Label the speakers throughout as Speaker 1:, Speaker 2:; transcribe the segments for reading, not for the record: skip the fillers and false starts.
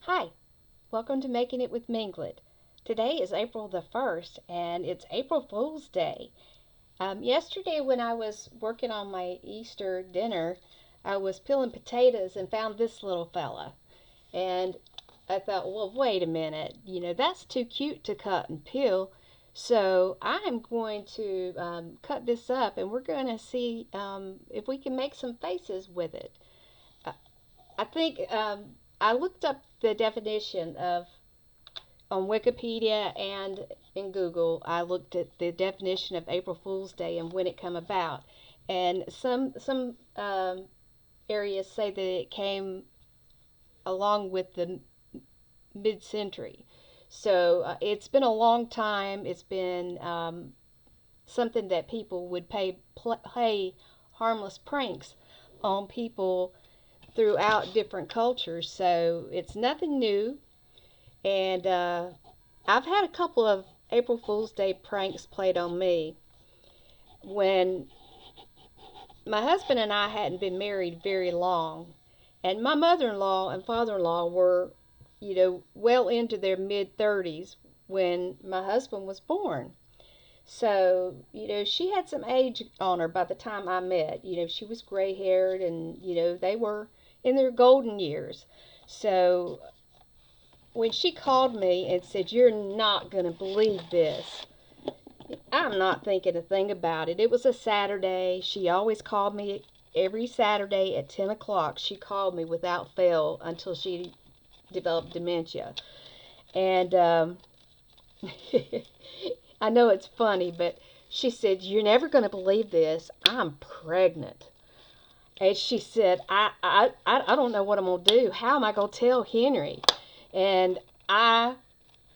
Speaker 1: Hi, welcome to Making It with Minglet. Today is April the 1st and it's April Fool's Day. Yesterday, when I was working on my Easter dinner, I was peeling potatoes and found this little fella. And I thought, well, wait a minute, that's too cute to cut and peel. So I am going to cut this up and we're going to see if we can make some faces with it. I, I think I looked up the definition of on Wikipedia and in Google. I looked at the definition of April Fool's Day and when it came about. And some areas say that it came along with the mid-century. So it's been a long time. It's been something that people would play harmless pranks on people throughout different cultures. So it's nothing new. And I've had a couple of April Fool's Day pranks played on me when my husband and I hadn't been married very long. And my mother in law and father in law were, well into their mid 30s when my husband was born. So, she had some age on her by the time I met. She was gray haired and, they were in their golden years. So when she called me and said, "You're not going to believe this," I'm not thinking a thing about it. It was a Saturday. She always called me every Saturday at 10 o'clock. She called me without fail until she developed dementia. And I know it's funny, but she said, "You're never going to believe this. I'm pregnant." And she said, I don't know what I'm going to do. How am I going to tell Henry? And I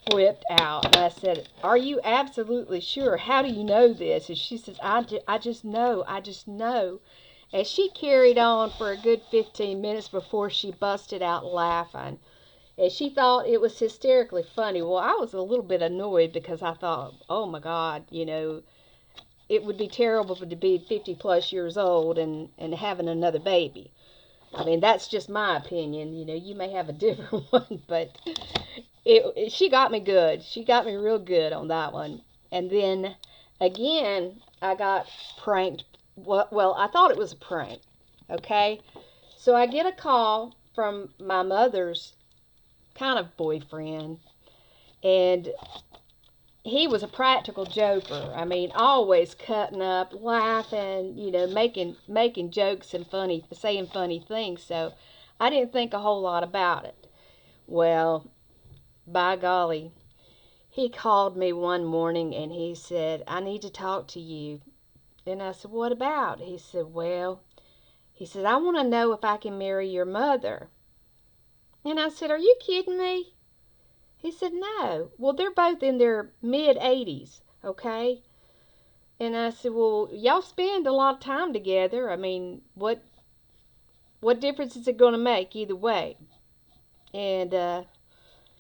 Speaker 1: flipped out and I said, "Are you absolutely sure? How do you know this?" And she says, I just know. I just know. And she carried on for a good 15 minutes before she busted out laughing. And she thought it was hysterically funny. Well, I was a little bit annoyed because I thought, oh my God, it would be terrible to be 50 plus years old and having another baby. I mean, that's just my opinion. You may have a different one, but she got me good. She got me real good on that one. And then again, I got pranked. Well, I thought it was a prank. Okay, so I get a call from my mother's kind of boyfriend, and he was a practical joker. I mean, always cutting up, laughing, making jokes and saying funny things. So I didn't think a whole lot about it. Well, by golly, he called me one morning and he said, "I need to talk to you." And I said, "What about?" He said, "Well," he said, "I want to know if I can marry your mother." And I said, "Are you kidding me?" He said, "No." Well, they're both in their mid 80s, okay? And I said, "Well, y'all spend a lot of time together. I mean, what difference is it going to make either way?" And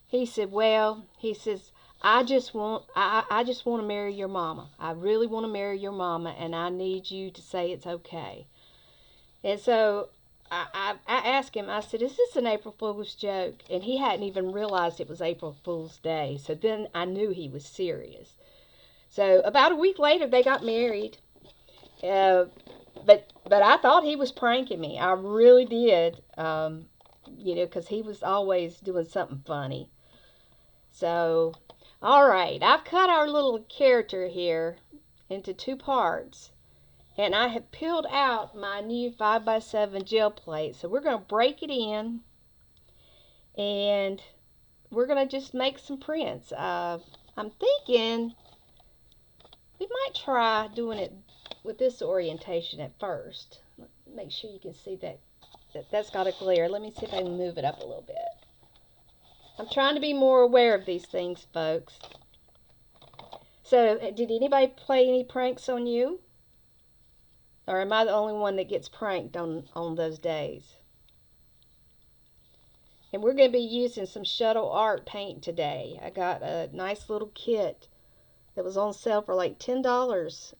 Speaker 1: he said, "Well," he says, I just want to marry your mama. I really want to marry your mama, and I need you to say it's okay." And so I asked him, I said, "Is this an April Fool's joke?" And he hadn't even realized it was April Fool's Day. So then I knew he was serious. So about a week later, they got married. Uh, but I thought he was pranking me. I really did. Because he was always doing something funny. So, all right, I've cut our little character here into two parts. And I have peeled out my new 5x7 gel plate. So we're going to break it in. And we're going to just make some prints. I'm thinking we might try doing it with this orientation at first. Make sure you can see that's got a glare. Let me see if I can move it up a little bit. I'm trying to be more aware of these things, folks. So, did anybody play any pranks on you? Or am I the only one that gets pranked on those days? And we're going to be using some shuttle art paint today. I got a nice little kit that was on sale for like $10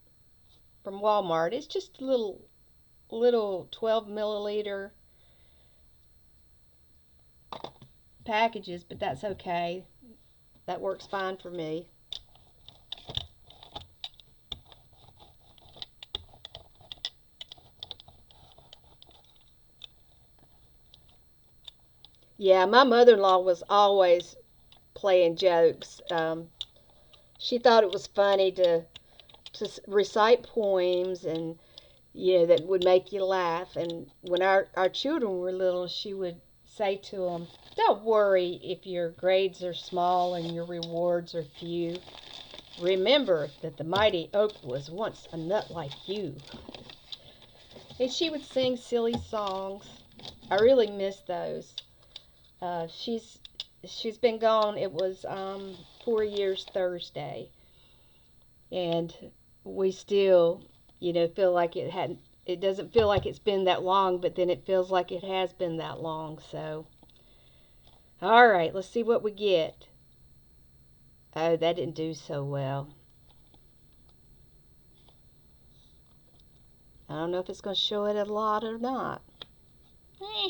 Speaker 1: from Walmart. It's just a little 12 milliliter packages, but that's okay. That works fine for me. Yeah, my mother-in-law was always playing jokes. She thought it was funny to recite poems and that would make you laugh. And when our children were little, she would say to them, "Don't worry if your grades are small and your rewards are few. Remember that the mighty oak was once a nut like you." And she would sing silly songs. I really miss those. She's been gone. It was 4 years Thursday, and we still, feel like it hadn't. It doesn't feel like it's been that long, but then it feels like it has been that long. So, all right, let's see what we get. Oh, that didn't do so well. I don't know if it's going to show it a lot or not. Eh.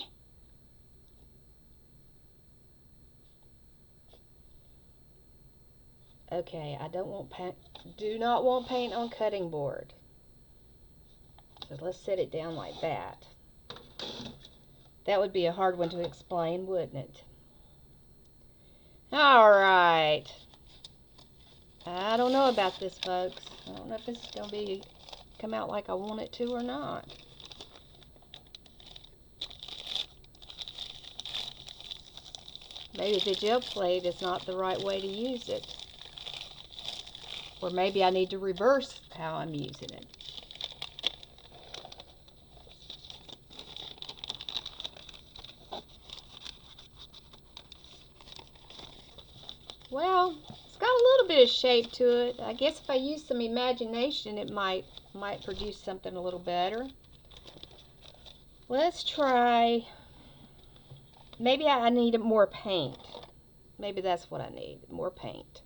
Speaker 1: Okay, I don't want paint. Do not want paint on cutting board. So let's set it down like that. That would be a hard one to explain, wouldn't it? All right. I don't know about this, folks. I don't know if this is going to come out like I want it to or not. Maybe the gel plate is not the right way to use it. Or maybe I need to reverse how I'm using it. Well, it's got a little bit of shape to it. I guess if I use some imagination, it might produce something a little better. Let's try. Maybe I need more paint. Maybe that's what I need, more paint.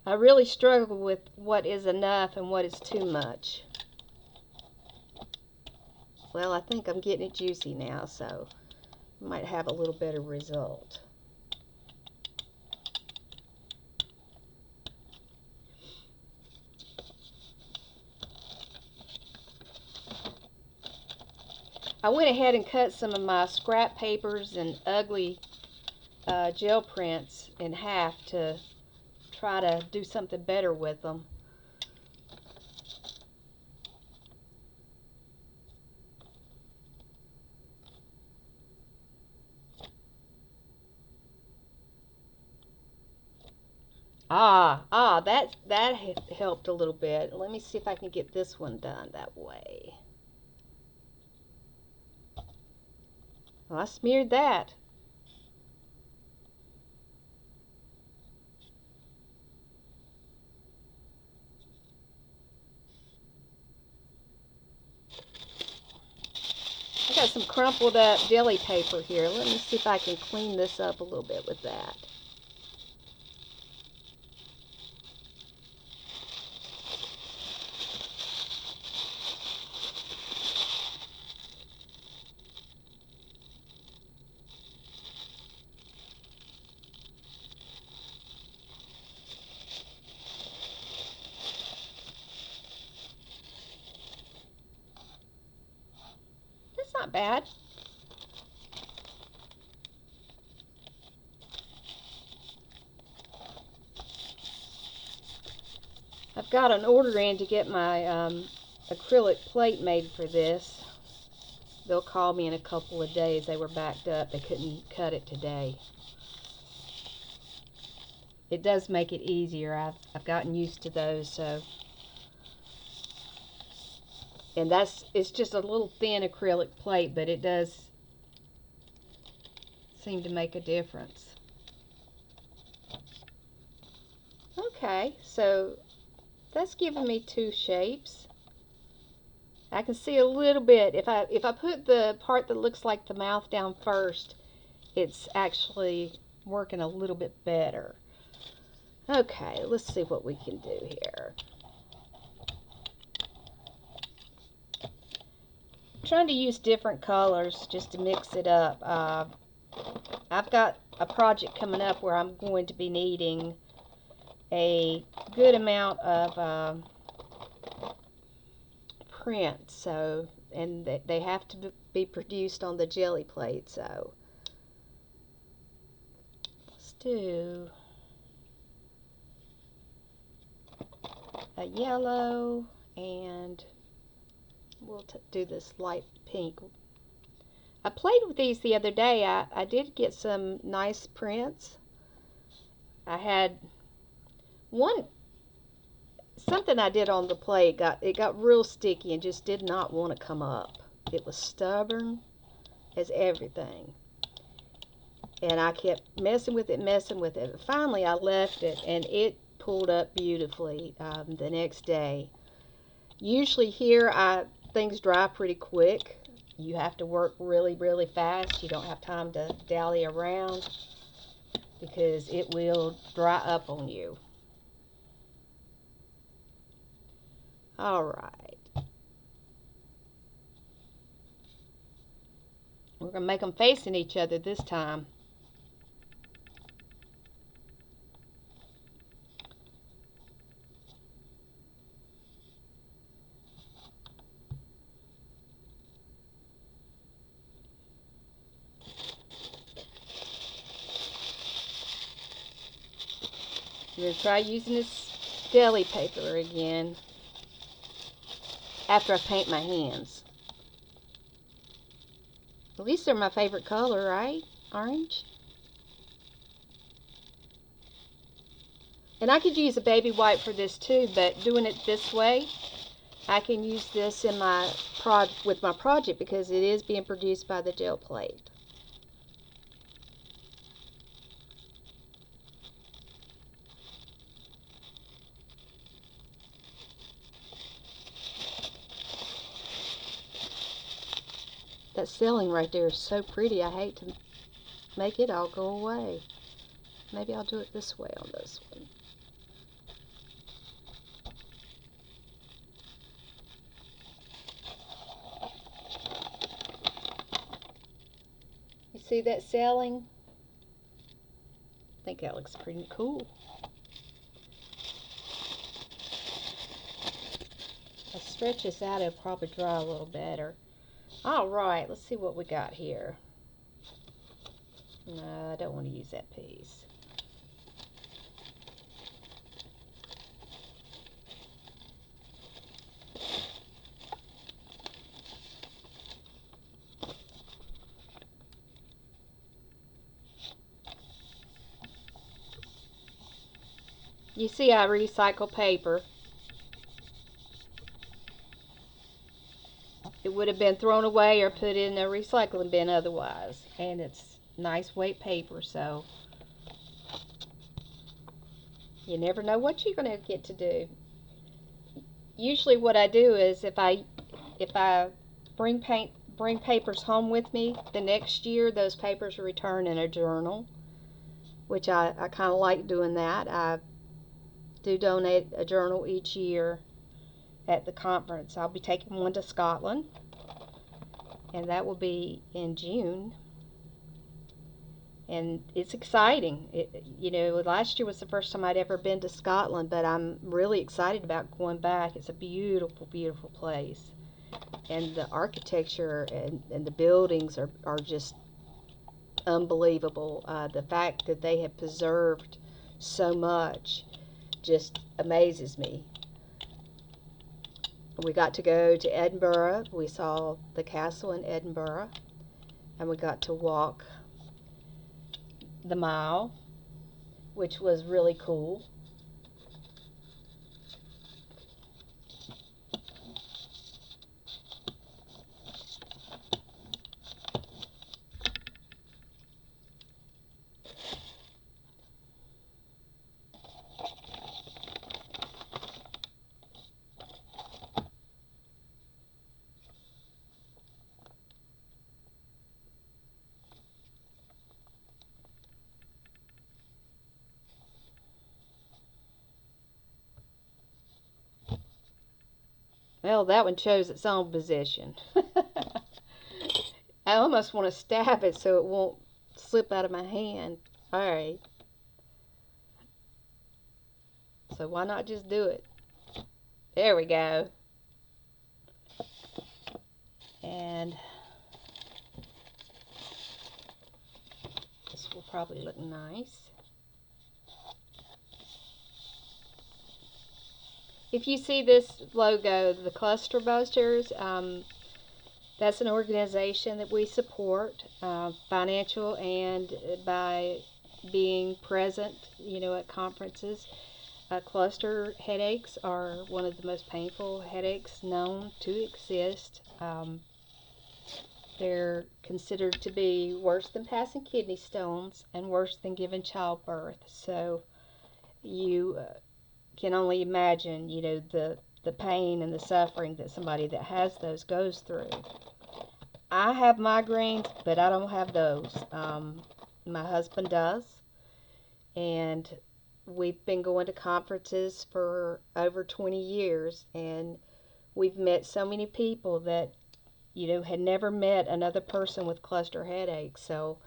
Speaker 1: I really struggle with what is enough and what is too much. Well, I think I'm getting it juicy now, so I might have a little better result. I went ahead and cut some of my scrap papers and ugly gel prints in half to try to do something better with them. That helped a little bit. Let me see if I can get this one done that way. Well, I smeared that. I got some crumpled up deli paper here. Let me see if I can clean this up a little bit with that. That's not bad. I've got an order in to get my acrylic plate made for this. They'll call me in a couple of days. They were backed up. They couldn't cut it today. It does make it easier. I've gotten used to those, so. And it's just a little thin acrylic plate, but it does seem to make a difference. Okay, so that's giving me two shapes. I can see a little bit. If I put the part that looks like the mouth down first, it's actually working a little bit better. Okay, let's see what we can do here. trying to use different colors just to mix it up. I've got a project coming up where I'm going to be needing a good amount of print, so, and they have to be produced on the jelly plate, so let's do a yellow, and we'll do this light pink. I played with these the other day. I did get some nice prints. I had something I did on the plate, it got real sticky and just did not want to come up. It was stubborn as everything. And I kept messing with it. Finally, I left it, and it pulled up beautifully the next day. Usually here, things dry pretty quick. You have to work really, really fast. You don't have time to dally around because it will dry up on you. Alright. We're going to make them facing each other this time. I'm going to try using this deli paper again after I paint my hands. At least they're my favorite color, right? Orange. And I could use a baby white for this too, but doing it this way, I can use this in with my project because it is being produced by the gel plate. That ceiling right there is so pretty. I hate to make it all go away. Maybe I'll do it this way on this one. You see that ceiling? I think that looks pretty cool. I'll stretch this out, it'll probably dry a little better. Alright, let's see what we got here. No, I don't want to use that piece. You see, I recycle paper. It would have been thrown away or put in a recycling bin otherwise. And it's nice weight paper, so you never know what you're going to get to do. Usually what I do is if I bring papers home with me, the next year those papers are returned in a journal, which I kind of like doing that. I do donate a journal each year at the conference. I'll be taking one to Scotland, and that will be in June. And it's exciting. Last year was the first time I'd ever been to Scotland, but I'm really excited about going back. It's a beautiful, beautiful place. And the architecture and the buildings are just unbelievable. The fact that they have preserved so much just amazes me. We got to go to Edinburgh. We saw the castle in Edinburgh, and we got to walk the mile, which was really cool. Well, that one chose its own position. I almost want to stab it so it won't slip out of my hand. Alright, so why not just do it? There we go. And this will probably look nice. If you see this logo, the Cluster Busters, that's an organization that we support, financial and by being present, at conferences. Cluster headaches are one of the most painful headaches known to exist. They're considered to be worse than passing kidney stones and worse than giving childbirth. So you can only imagine, the pain and the suffering that somebody that has those goes through. I have migraines, but I don't have those. My husband does, and we've been going to conferences for over 20 years, and we've met so many people that, had never met another person with cluster headaches. So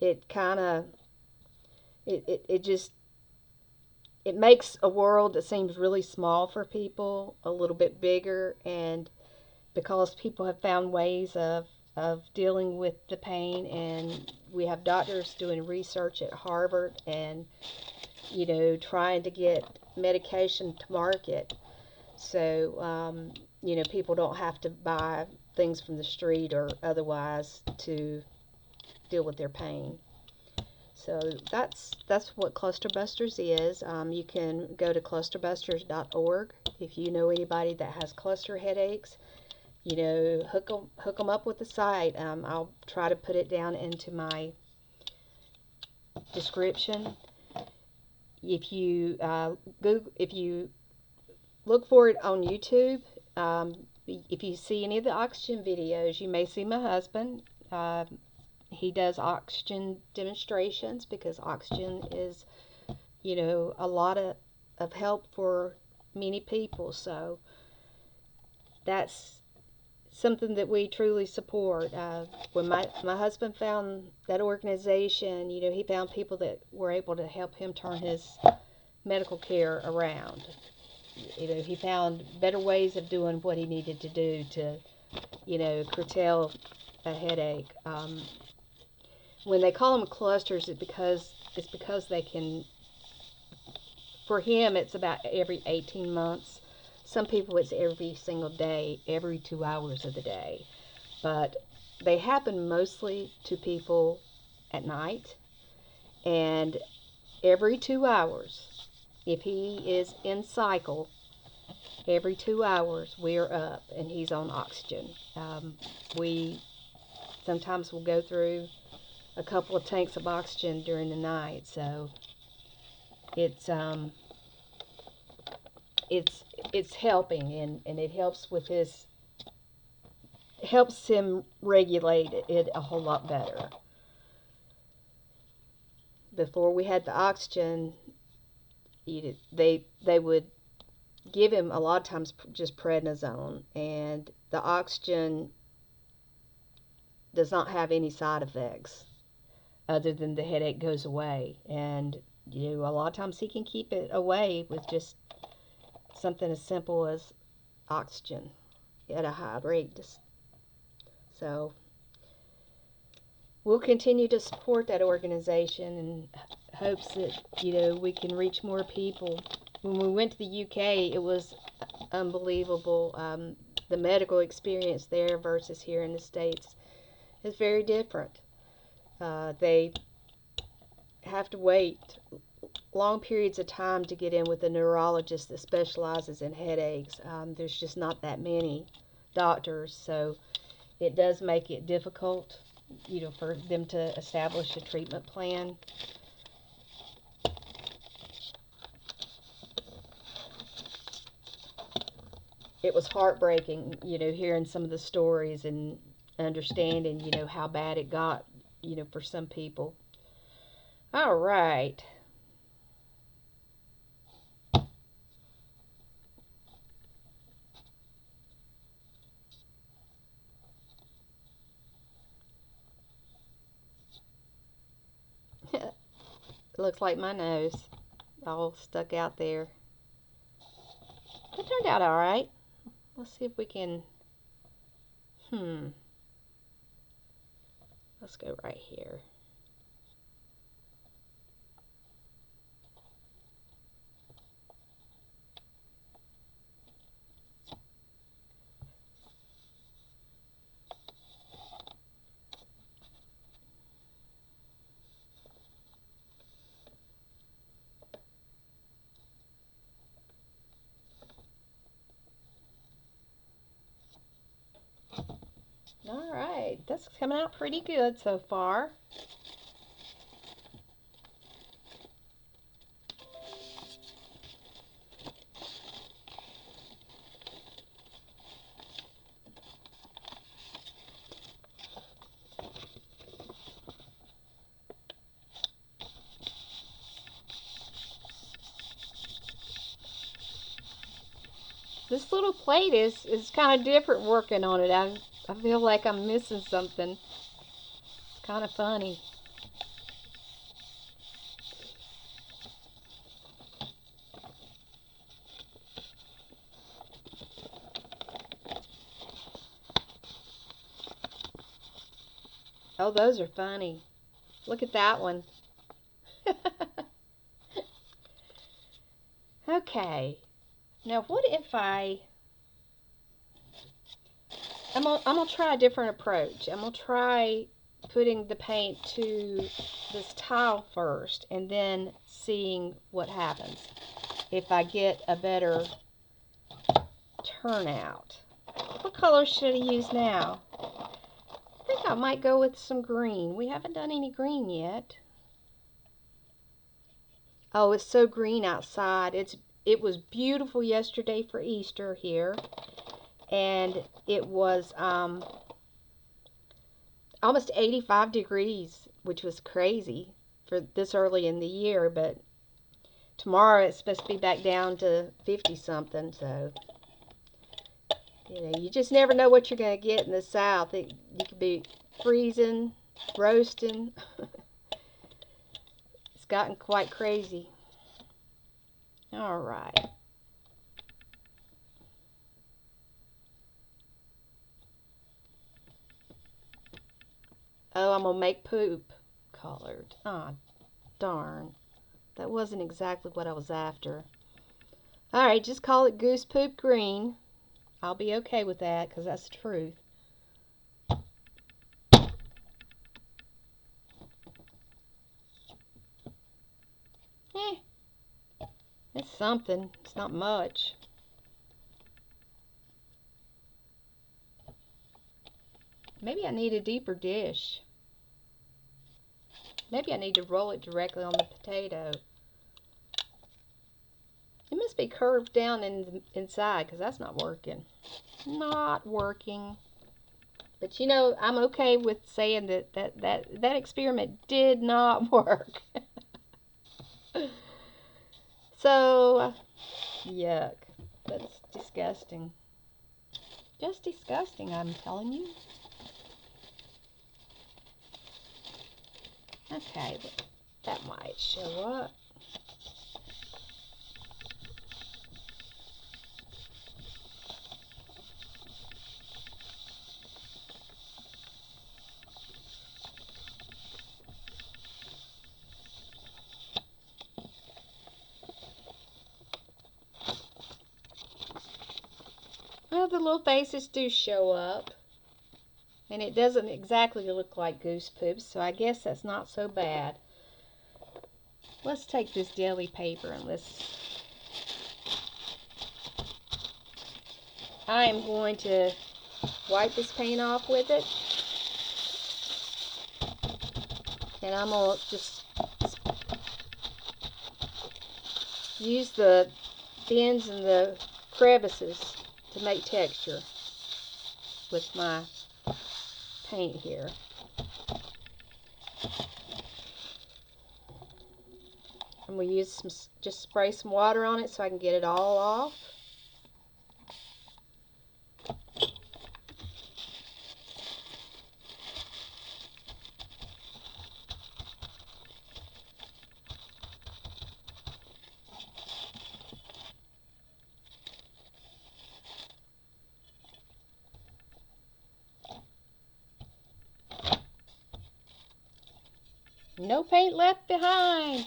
Speaker 1: it kind of, it just, it makes a world that seems really small for people a little bit bigger, and because people have found ways of dealing with the pain, and we have doctors doing research at Harvard and trying to get medication to market, so people don't have to buy things from the street or otherwise to deal with their pain. So that's what Cluster Busters is. You can go to clusterbusters.org if you know anybody that has cluster headaches. Hook them up with the site. I'll try to put it down into my description. If you if you look for it on YouTube, if you see any of the oxygen videos, you may see my husband. He does oxygen demonstrations because oxygen is, a lot of help for many people. So that's something that we truly support. When my husband found that organization, he found people that were able to help him turn his medical care around. He found better ways of doing what he needed to do to, curtail a headache. When they call them clusters, it's because they can. For him, it's about every 18 months. Some people, it's every single day, every 2 hours of the day. But they happen mostly to people at night. And every 2 hours, if he is in cycle, every 2 hours we're up and he's on oxygen. We sometimes will go through a couple of tanks of oxygen during the night. So it's helping, and it helps with helps him regulate it a whole lot better. Before we had the oxygen, they would give him a lot of times just prednisone, and the oxygen does not have any side effects other than the headache goes away. And a lot of times he can keep it away with just something as simple as oxygen at a high rate. So we'll continue to support that organization in hopes that we can reach more people. When we went to the UK, it was unbelievable. The medical experience there versus here in the States is very different. They have to wait long periods of time to get in with a neurologist that specializes in headaches. There's just not that many doctors, so it does make it difficult, for them to establish a treatment plan. It was heartbreaking, hearing some of the stories and understanding, how bad it got, for some people. All right. looks like my nose all stuck out there. It turned out all right. Let's see if we can, let's go right here. All right, that's coming out pretty good so far. This little plate is kind of different working on it. I feel like I'm missing something. It's kind of funny. Oh, those are funny. Look at that one. Okay. Now what if I'm gonna try a different approach. I'm gonna try putting the paint to this tile first and then seeing what happens. If I get a better turnout. What color should I use now? I think I might go with some green. We haven't done any green yet. Oh, it's so green outside. It was beautiful yesterday for Easter here. And it was almost 85 degrees, which was crazy for this early in the year, but tomorrow it's supposed to be back down to 50 something, so you know, you just never know what you're going to get in the South. You could be freezing, roasting. It's gotten quite crazy. All right. Oh, I'm going to make poop colored. Ah, darn. That wasn't exactly what I was after. All right, just call it Goose Poop Green. I'll be okay with that because that's the truth. It's something. It's not much. Maybe I need a deeper dish. Maybe I need to roll it directly on the potato. It must be curved down inside because that's not working. Not working. But you know, I'm okay with saying that experiment did not work. So, yuck. That's disgusting. Just disgusting, I'm telling you. Okay, that might show up. Well, the little faces do show up. And it doesn't exactly look like goose poop, so I guess that's not so bad. Let's take this deli paper and I am going to wipe this paint off with it. And I'm going to just use the bends and the crevices to make texture with my paint here. And we just spray some water on it so I can get it all off. No paint left behind.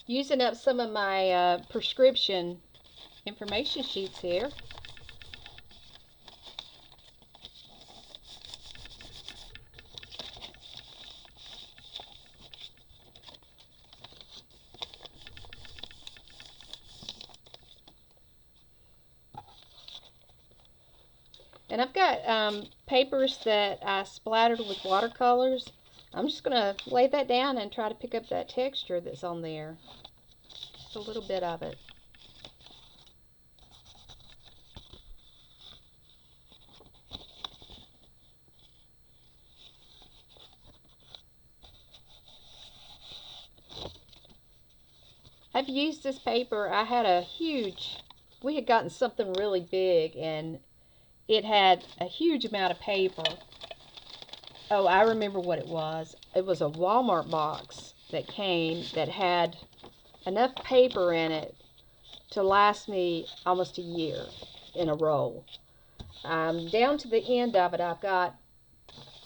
Speaker 1: Using up some of my prescription information sheets here. And I've got papers that I splattered with watercolors. I'm just going to lay that down and try to pick up that texture that's on there. Just a little bit of it. I've used this paper. I had we had gotten something really big and it had a huge amount of paper. Oh, I remember what it was. It was a Walmart box that came that had enough paper in it to last me almost a year in a roll. Down to the end of it, I've got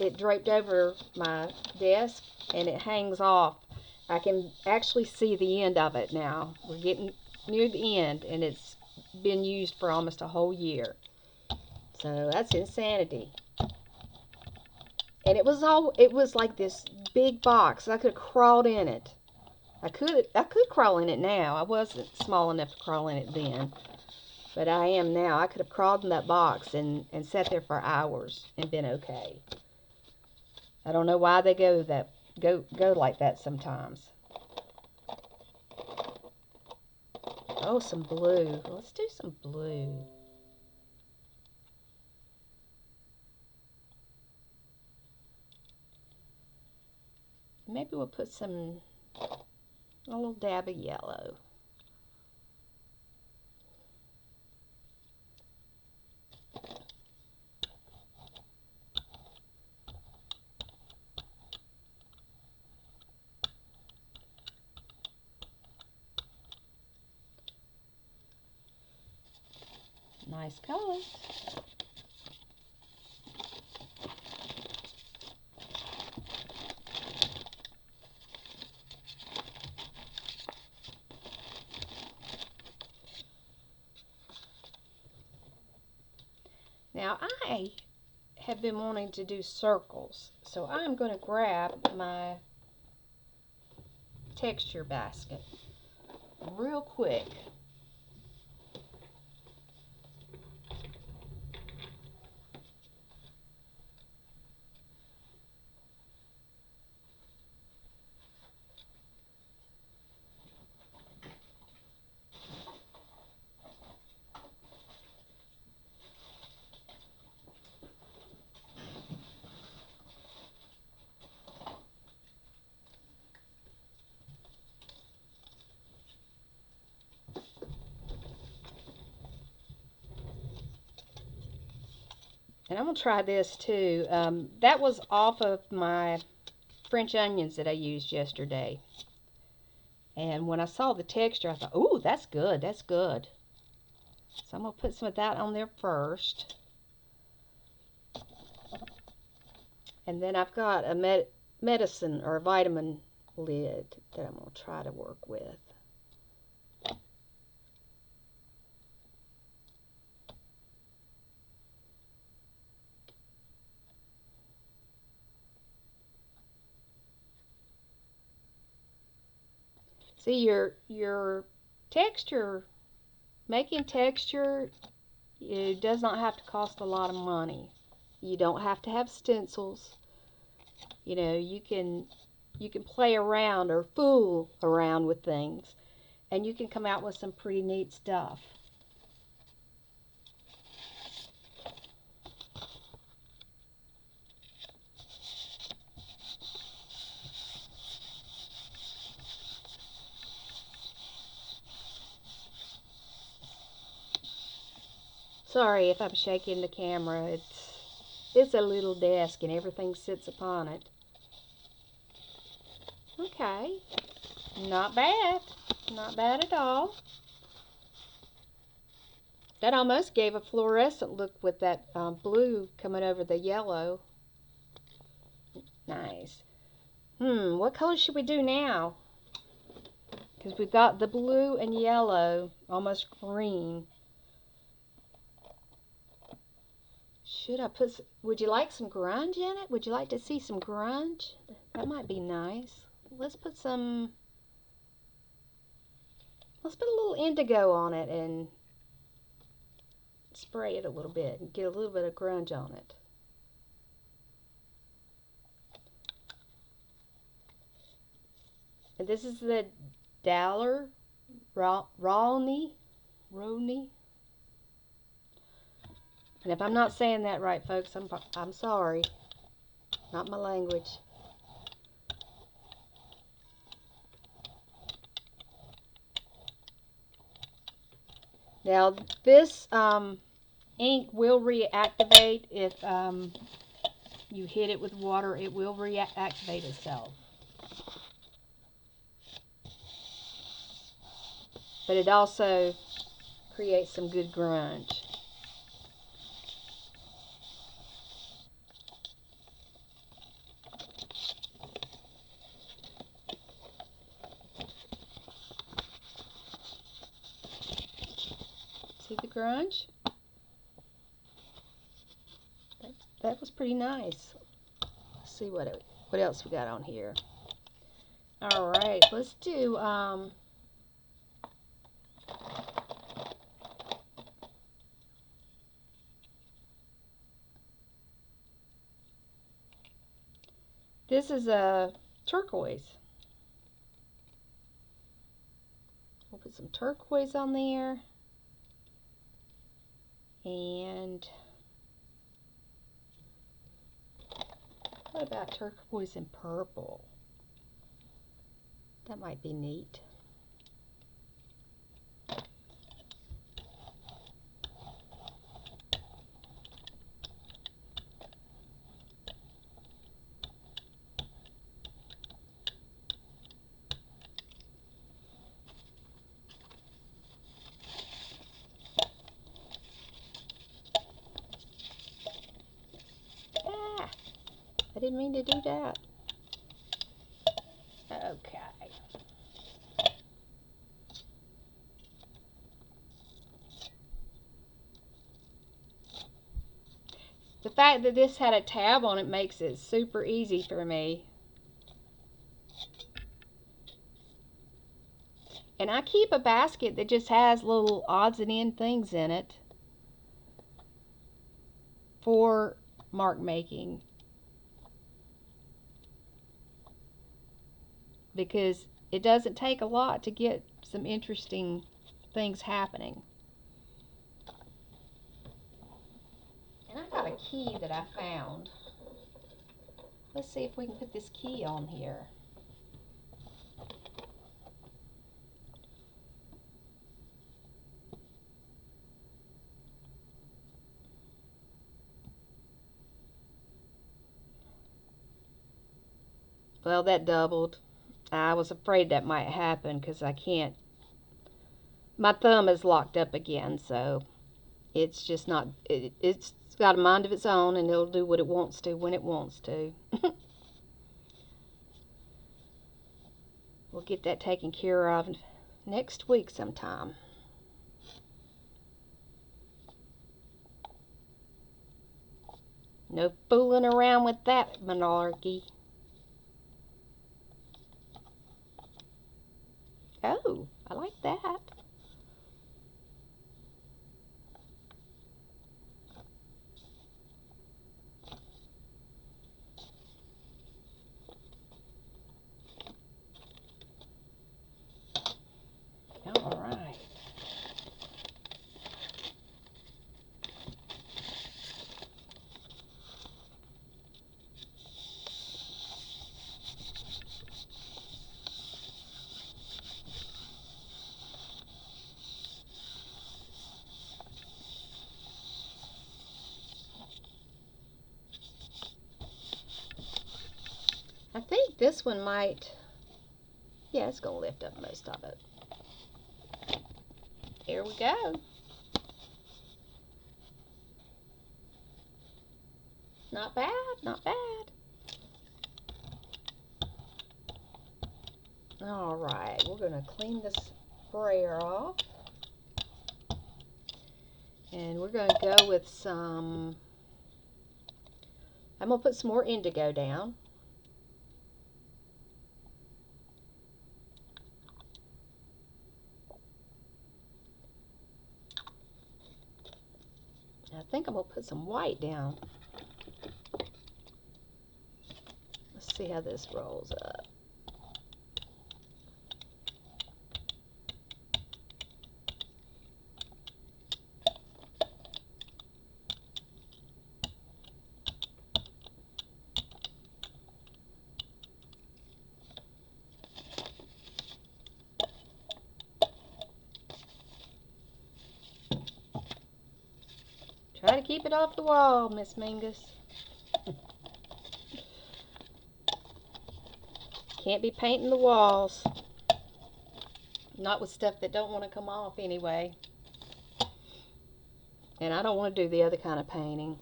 Speaker 1: it draped over my desk and it hangs off. I can actually see the end of it now. We're getting near the end and it's been used for almost a whole year. So that's insanity. And it was like this big box. I could have crawled in it. I could crawl in it now. I wasn't small enough to crawl in it then. But I am now. I could have crawled in that box and sat there for hours and been okay. I don't know why they go like that sometimes. Oh, some blue. Let's do some blue. Maybe we'll put a little dab of yellow. Nice color. Now I have been wanting to do circles, so I'm going to grab my texture basket real quick. And I'm going to try this too. That was off of my French onions that I used yesterday. And when I saw the texture, I thought, ooh, that's good, that's good. So I'm going to put some of that on there first. And then I've got a medicine or a vitamin lid that I'm going to try to work with. See, your texture, making texture, it does not have to cost a lot of money. You don't have to have stencils. You know, you can play around or fool around with things, and you can come out with some pretty neat stuff. Sorry if I'm shaking the camera. It's a little desk and everything sits upon it. Okay. Not bad. Not bad at all. That almost gave a fluorescent look with that blue coming over the yellow. Nice. What color should we do now? Because we've got the blue and yellow, almost green. Should I put, would you like some grunge in it? Would you like to see some grunge? That might be nice. Let's put a little indigo on it and spray it a little bit and get a little bit of grunge on it. And this is the Deli Rawny. And if I'm not saying that right, folks, I'm sorry. Not my language. Now this ink will reactivate if you hit it with water. It will reactivate itself. But it also creates some good grunge. See the grunge? That was pretty nice. Let's see what else we got on here. All right, let's do this is a turquoise. We'll put some turquoise on there. And what about turquoise and purple? That might be neat. I didn't mean to do that. Okay. The fact that this had a tab on it makes it super easy for me. And I keep a basket that just has little odds and end things in it for mark making. Because it doesn't take a lot to get some interesting things happening. And I got a key that I found. Let's see if we can put this key on here. Well, that doubled. I was afraid that might happen because I can't. My thumb is locked up again, so it's just not. It's got a mind of its own, and it'll do what it wants to when it wants to. We'll get that taken care of next week sometime. No fooling around with that malarkey. Oh, I like that. All right. think this one might, yeah, it's going to lift up most of it. Here we go. Not bad, not bad. Alright, we're going to clean this sprayer off. And we're going to go with some, I'm going to put some more indigo down. I think I'm going to put some white down. Let's see how this rolls up. Try to keep it off the wall, Miss Mingus. Can't be painting the walls. Not with stuff that don't want to come off anyway. And I don't want to do the other kind of painting.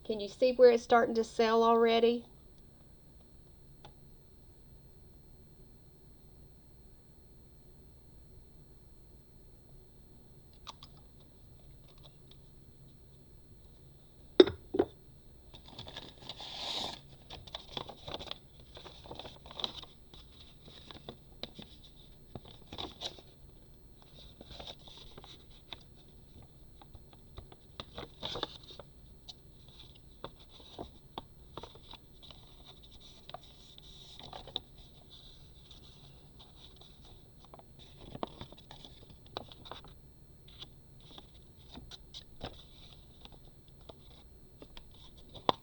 Speaker 1: Can you see where it's starting to sell already?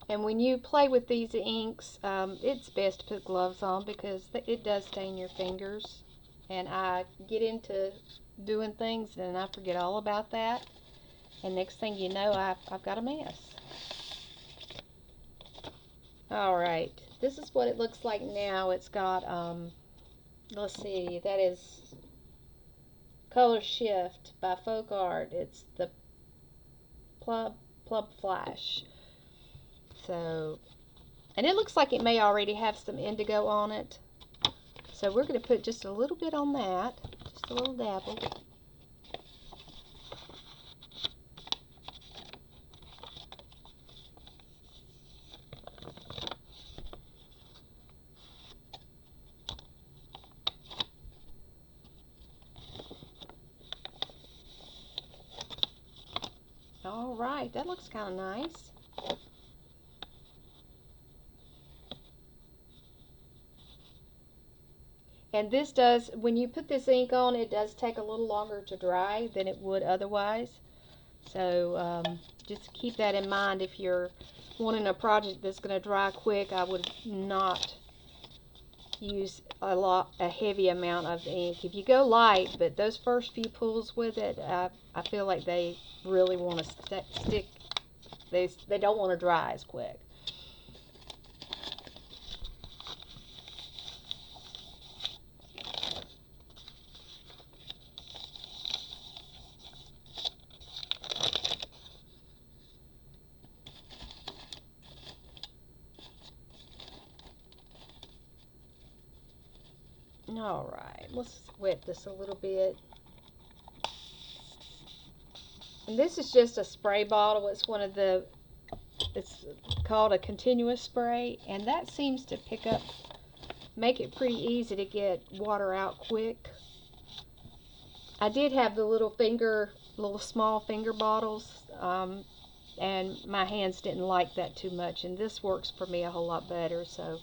Speaker 1: And when you play with these inks, it's best to put gloves on because it does stain your fingers. And I get into doing things and I forget all about that. And next thing you know, I've got a mess. Alright, this is what it looks like now. It's got, let's see, that is Color Shift by Folk Art. It's the Plum Flash. So, and it looks like it may already have some indigo on it. So we're going to put just a little bit on that. Just a little dabble. Alright, that looks kind of nice. And this does, when you put this ink on, it does take a little longer to dry than it would otherwise. So just keep that in mind if you're wanting a project that's going to dry quick. I would not use a heavy amount of ink. If you go light, but those first few pulls with it, I feel like they really want to stick. They don't want to dry as quick. Alright, let's wet this a little bit. And this is just a spray bottle. It's one of the, it's called a continuous spray, and that seems to make it pretty easy to get water out quick. I did have the little small finger bottles, and my hands didn't like that too much, and this works for me a whole lot better. So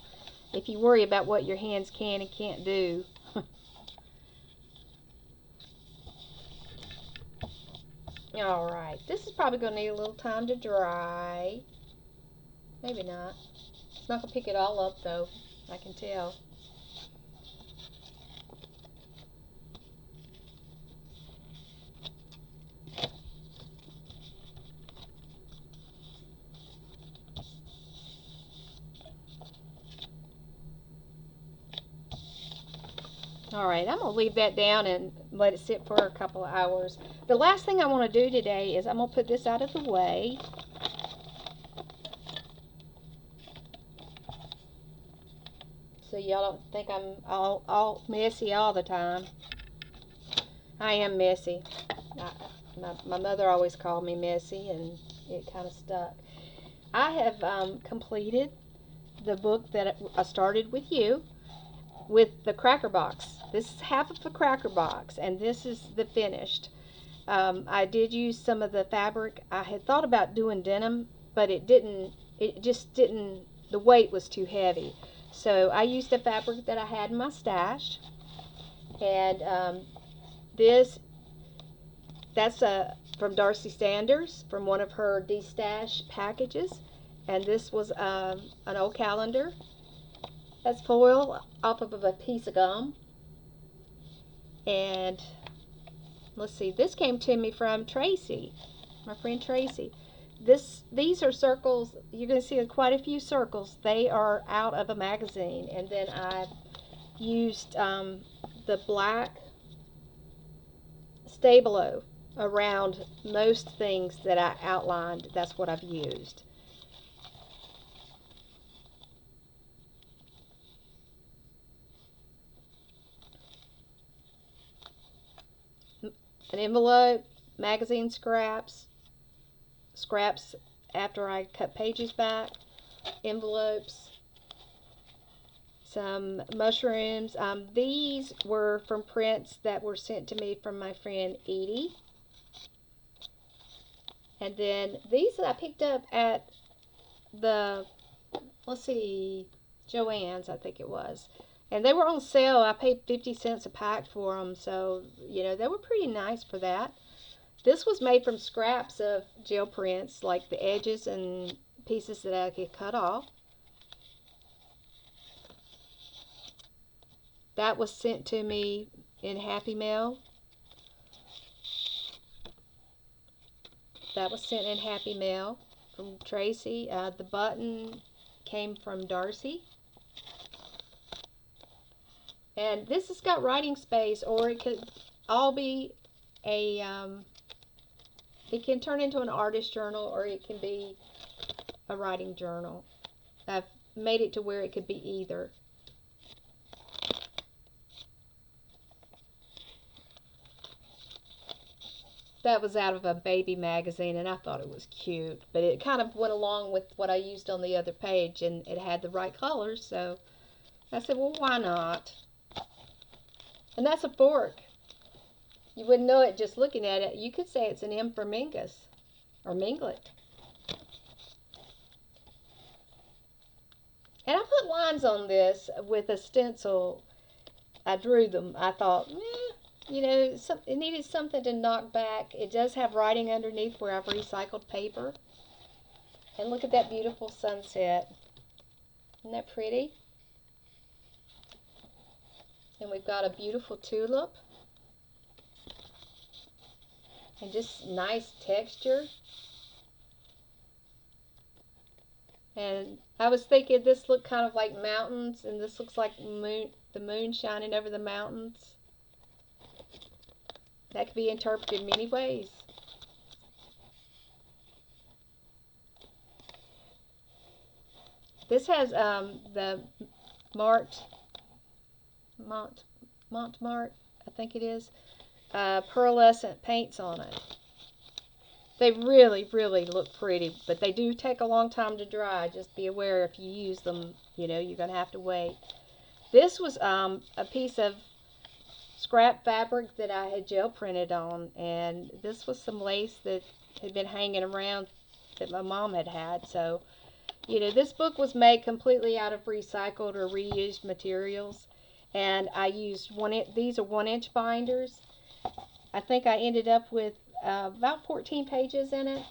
Speaker 1: if you worry about what your hands can and can't do, alright, this is probably going to need a little time to dry. Maybe not. It's not going to pick it all up though, I can tell. Alright, I'm going to leave that down and let it sit for a couple of hours. The last thing I want to do today is I'm going to put this out of the way. So y'all don't think I'm all messy all the time. I am messy. My mother always called me messy, and it kind of stuck. I have completed the book that I started with you, with the cracker box. This is half of the cracker box, and this is the finished. I did use some of the fabric. I had thought about doing denim, but it just didn't, the weight was too heavy. So I used the fabric that I had in my stash, and that's from Darcy Sanders, from one of her de-stash packages, and this was an old calendar. That's foil off of a piece of gum, and let's see, this came to me from Tracy, my friend Tracy. These are circles. You're going to see quite a few circles. They are out of a magazine, and then I used the black Stabilo around most things that I outlined. That's what I've used. An envelope, magazine scraps after I cut pages back, envelopes, some mushrooms. These were from prints that were sent to me from my friend Edie. And then these that I picked up at the, let's see, Joann's, I think it was. And they were on sale. I paid 50 cents a pack for them. So, you know, they were pretty nice for that. This was made from scraps of gel prints, like the edges and pieces that I could cut off. That was sent to me in Happy Mail. That was sent in Happy Mail from Tracy. The button came from Darcy. And this has got writing space, or it could all be a, it can turn into an artist journal, or it can be a writing journal. I've made it to where it could be either. That was out of a baby magazine, and I thought it was cute, but it kind of went along with what I used on the other page, and it had the right colors, so I said, well, why not? And that's a fork. You wouldn't know it just looking at it. You could say it's an M for Mingus, or Minglet. And I put lines on this with a stencil. I drew them. I thought, you know, it needed something to knock back. It does have writing underneath where I've recycled paper. And look at that beautiful sunset. Isn't that pretty? And we've got a beautiful tulip. And just nice texture. And I was thinking this looked kind of like mountains, and this looks like the moon shining over the mountains. That could be interpreted many ways. This has the Montmartre, I think it is, pearlescent paints on it. They really, really look pretty, but they do take a long time to dry. Just be aware if you use them, you know, you're going to have to wait. This was a piece of scrap fabric that I had gel printed on, and this was some lace that had been hanging around that my mom had had. So, you know, this book was made completely out of recycled or reused materials, and I used these are 1-inch binders. I think I ended up with about 14 pages in it.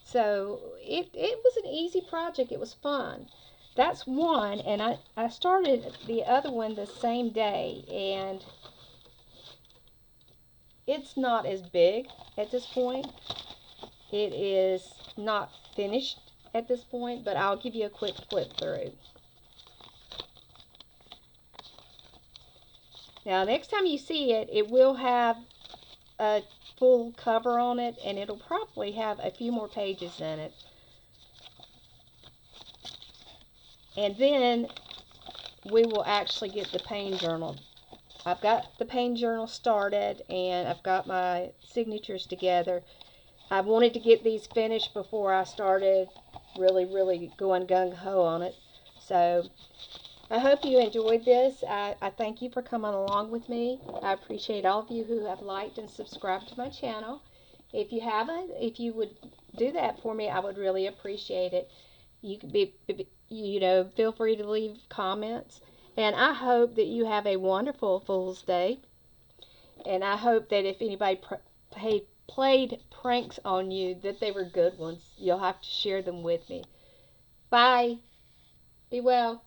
Speaker 1: So it was an easy project. It was fun. That's one, and I started the other one the same day, and it's not as big at this point. It is not finished at this point, but I'll give you a quick flip through. Now, next time you see it, it will have a full cover on it, and it'll probably have a few more pages in it. And then we will actually get the pain journal. I've got the pain journal started, and I've got my signatures together. I wanted to get these finished before I started really going gung-ho on it. So I hope you enjoyed this. I thank you for coming along with me. I appreciate all of you who have liked and subscribed to my channel. If you haven't, if you would do that for me, I would really appreciate it. You could feel free to leave comments. And I hope that you have a wonderful Fool's Day. And I hope that if anybody played pranks on you, that they were good ones. You'll have to share them with me. Bye. Be well.